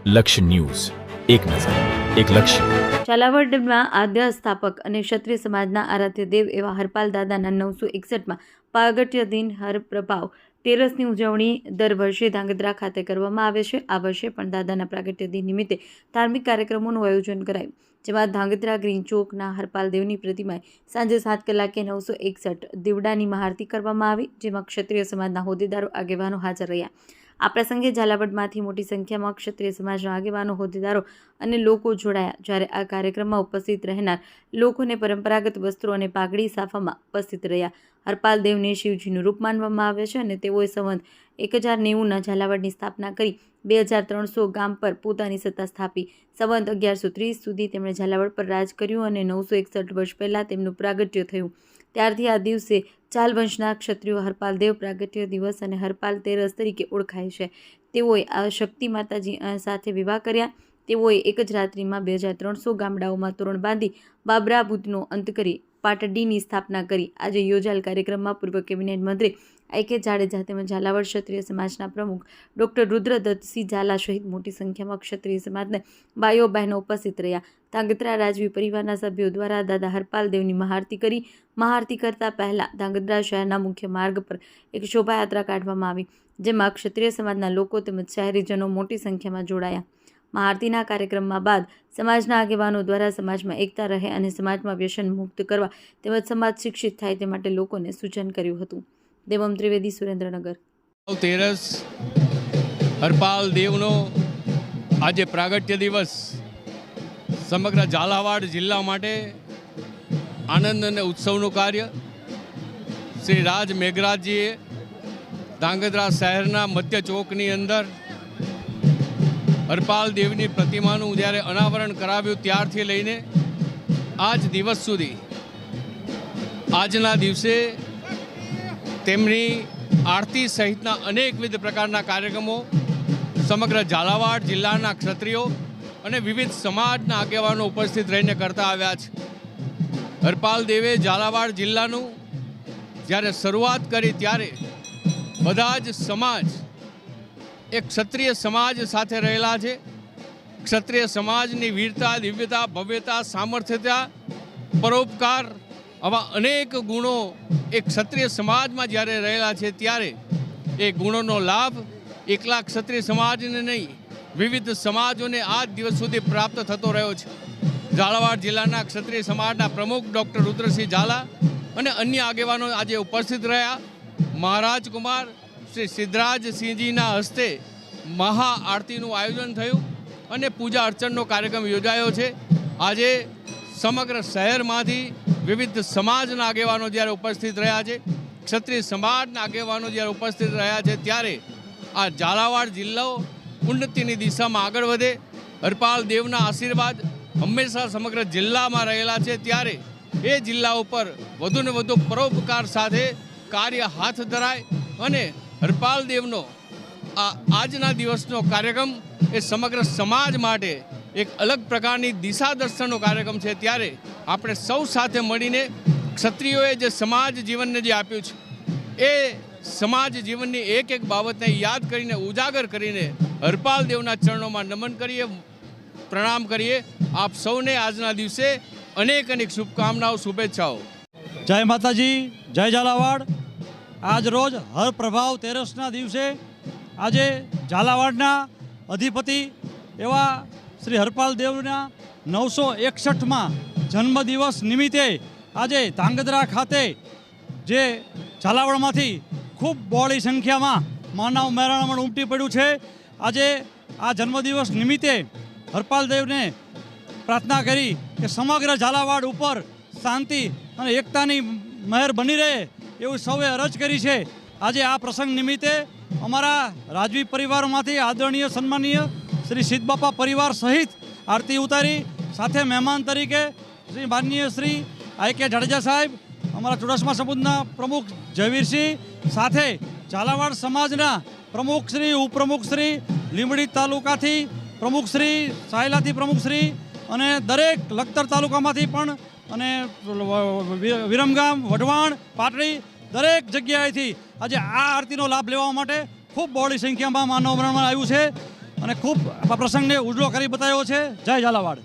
લક્ષ્ય ન્યૂઝ, એક નજર, એક લક્ષ્ય. ઝાલાવાડમાં આદ્ય સ્થાપક અને ક્ષત્રિય સમાજના આરાધ્ય દેવ એવા હરપાલ દાદાના 961માં પ્રાગટ્ય દિન હરપ્રભાવ તેરસની ઉજવણી દર વર્ષે ધાંગધ્રા ખાતે કરવામાં આવે છે. આ વર્ષે પણ દાદાના પ્રાગટ્ય દિન નિમિત્તે ધાર્મિક કાર્યક્રમોનું આયોજન કરાયું, જેમાં ધાંગધ્રા ગ્રીન ચોકના હરપાલ દેવની પ્રતિમાએ સાંજે 7 કલાકે 961 દીવડાની મહાઆરતી કરવામાં આવી, જેમાં ક્ષત્રિય સમાજના હોદ્દેદારો આગેવાનો હાજર રહ્યા. આ પ્રસંગે ઝાલાવાડમાંથી મોટી સંખ્યામાં ક્ષત્રિય સમાજના આગેવાનો, હોદ્દેદારો અને લોકો જોડાયા. જ્યારે આ કાર્યક્રમમાં ઉપસ્થિત રહેનાર લોકોને પરંપરાગત વસ્ત્રો અને પાઘડી સાફામાં ઉપસ્થિત રહ્યા. હરપાલ દેવને શિવજીનું રૂપ માનવામાં આવે છે અને તેઓએ સંવત 1090ના ઝાલાવાડની સ્થાપના કરી 2300 ગામ પર પોતાની સત્તા સ્થાપી. સંવત 1130 સુધી તેમણે ઝાલાવાડ પર રાજ કર્યું અને 961 વર્ષ પહેલાં તેમનું પ્રાગટ્ય થયું. ત્યારથી આ દિવસે ચાલ વંશના ક્ષત્રિયો હરપાલ દેવ પ્રાગટ્ય દિવસ અને હરપાલ તેરસ તરીકે ઓળખાય છે. તેઓએ આ શક્તિ માતાજી સાથે વિવાહ કર્યા. તેઓએ એક જ રાત્રિમાં 2300 ગામડાઓમાં તોરણ બાંધી બાબરા બુદ્ધનો અંત કરી પાટડીની સ્થાપના કરી. આજે યોજાયેલ કાર્યક્રમમાં પૂર્વ કેબિનેટ મંત્રી I.K. જાડેજા તેમજ ઝાલાવાડ ક્ષત્રિય સમાજના પ્રમુખ ડૉક્ટર રુદ્રદત્તસિંહ ઝાલા સહિત મોટી સંખ્યામાં ક્ષત્રિય સમાજના ભાઈઓ બહેનો ઉપસ્થિત રહ્યા. ધાંગધ્રા રાજવી પરિવારના સભ્યો દ્વારા દાદા હરપાલ દેવની મહાઆરતી કરી. મહાઆરતી કરતા પહેલા ધાંગધ્રા શહેરના મુખ્ય માર્ગ પર એક શોભાયાત્રા કાઢવામાં આવી, જેમાં ક્ષત્રિય સમાજના લોકો તેમજ શહેરીજનો મોટી સંખ્યામાં જોડાયા. મહાઆરતીના કાર્યક્રમમાં બાદ સમાજના આગેવાનો દ્વારા સમાજમાં એકતા રહે અને સમાજમાં વ્યસન મુક્ત કરવા તેમજ સમાજ શિક્ષિત થાય તે માટે લોકોને સૂચન કર્યું હતું. દેવમ ત્રિવેદી, સુરેન્દ્રનગર. તેરસ હરપાલ દેવનો આજે પ્રાગટ્ય દિવસ સમગ્ર ઝાલાવાડ જિલ્લા માટે આનંદ અને ઉત્સવનું કાર્ય. શ્રી રાજ મેઘરાજજીએ ધાંગધ્રા શહેરના મધ્ય ચોકની અંદર હરપાલ દેવની પ્રતિમાનું જ્યારે અનાવરણ કરાવ્યું ત્યારથી લઈને આજ દિવસ સુધી આજના દિવસે તેમની આરતી સહિતના અનેકવિધ પ્રકારના કાર્યક્રમો સમગ્ર ઝાલાવાડ જિલ્લાના ક્ષત્રિયો અને વિવિધ સમાજના આગેવાનો ઉપસ્થિત રહીને કરતા આવ્યા છે. હરપાલ દેવે ઝાલાવાડ જિલ્લાનું જ્યારે શરૂઆત કરી ત્યારે બધા જ સમાજ એક ક્ષત્રિય સમાજ સાથે રહેલા છે. ક્ષત્રિય સમાજની વીરતા, દિવ્યતા, ભવ્યતા, સામર્થ્યતા, પરોપકાર આવા અનેક ગુણો એક ક્ષત્રિય સમાજમાં જ્યારે રહેલા છે ત્યારે એ ગુણોનો લાભ એકલા ક્ષત્રિય સમાજને નહીં, વિવિધ સમાજોને આજ દિવસ સુધી પ્રાપ્ત થતો રહ્યો છે. ઝાલાવાડ જિલ્લાના ક્ષત્રિય સમાજના પ્રમુખ ડૉક્ટર રુદ્રસિંહ ઝાલા અને અન્ય આગેવાનો આજે ઉપસ્થિત રહ્યા. મહારાજ કુમાર શ્રી સિદ્ધરાજસિંહજીના હસ્તે મહાઆરતીનું આયોજન થયું અને પૂજા અર્ચનનો કાર્યક્રમ યોજાયો છે. આજે સમગ્ર શહેરમાંથી વિવિધ સમાજના આગેવાનો જ્યારે ઉપસ્થિત રહ્યા છે, ક્ષત્રિય સમાજના આગેવાનો જ્યારે ઉપસ્થિત રહ્યા છે ત્યારે આ ઝાલાવાડ જિલ્લો ઉન્નતિની દિશામાં આગળ વધે, હરપાલ દેવના આશીર્વાદ હંમેશા સમગ્ર જિલ્લામાં રહેલા છે ત્યારે એ જિલ્લા ઉપર વધુને વધુ પરોપકાર સાથે કાર્ય હાથ ધરાય અને હરપાલ દેવનો આજના દિવસનો કાર્યક્રમ એ સમગ્ર સમાજ માટે એક અલગ પ્રકારની દિશા દર્શનનો કાર્યક્રમ છે. ત્યારે આપણે સૌ સાથે મળીને ક્ષત્રિયોએ જે સમાજ જીવનને જે આપ્યું છે એ સમાજ જીવનની એક એક બાબતને યાદ કરીને ઉજાગર કરીને હરપાલ દેવના ચરણોમાં નમન કરીએ, પ્રણામ કરીએ. આપ સૌને આજના દિવસે અનેક અનેક શુભકામનાઓ, શુભેચ્છાઓ. જય માતાજી, જય ઝાલાવાડ. આજ રોજ હરપ્રભાવ તેરસના દિવસે આજે ઝાલાવાડના અધિપતિ એવા શ્રી હરપાલ દેવના 961માં જન્મદિવસ નિમિત્તે આજે ધાંગધ્રા ખાતે જે ઝાલાવાડમાંથી ખૂબ બહોળી સંખ્યામાં માનવ મહેરામણ ઉમટી પડ્યું છે. આજે આ જન્મદિવસ નિમિત્તે હરપાલ દેવને પ્રાર્થના કરી કે સમગ્ર ઝાલાવાડ ઉપર શાંતિ અને એકતાની મહેર બની રહે એવું સૌએ અરજ કરી છે. આજે આ પ્રસંગ નિમિત્તે અમારા રાજવી પરિવારમાંથી આદરણીય સન્માનીય શ્રી સિદ્ધબાપા પરિવાર સહિત આરતી ઉતારી, સાથે મહેમાન તરીકે શ્રી માનનીય શ્રી I.K. જાડેજા સાહેબ, અમારા ચુડાસમા સમુદાયના પ્રમુખ જયવીરસિંહ, સાથે ઝાલાવાડ સમાજના પ્રમુખશ્રી, ઉપપ્રમુખશ્રી, લીંબડી તાલુકાથી પ્રમુખશ્રી, સાયલાથી પ્રમુખશ્રી અને દરેક લખતર તાલુકામાંથી પણ અને વિરમગામ, વઢવાણ, પાટડી દરેક જગ્યાએથી આજે આ આરતીનો લાભ લેવા માટે ખૂબ બહોળી સંખ્યામાં માનવ બ્રાહ્મણ આવ્યું છે. અને ખૂબ આ પ્રસંગને ઉજળો કરી બતાવ્યો છે. જય ઝાલાવાડ.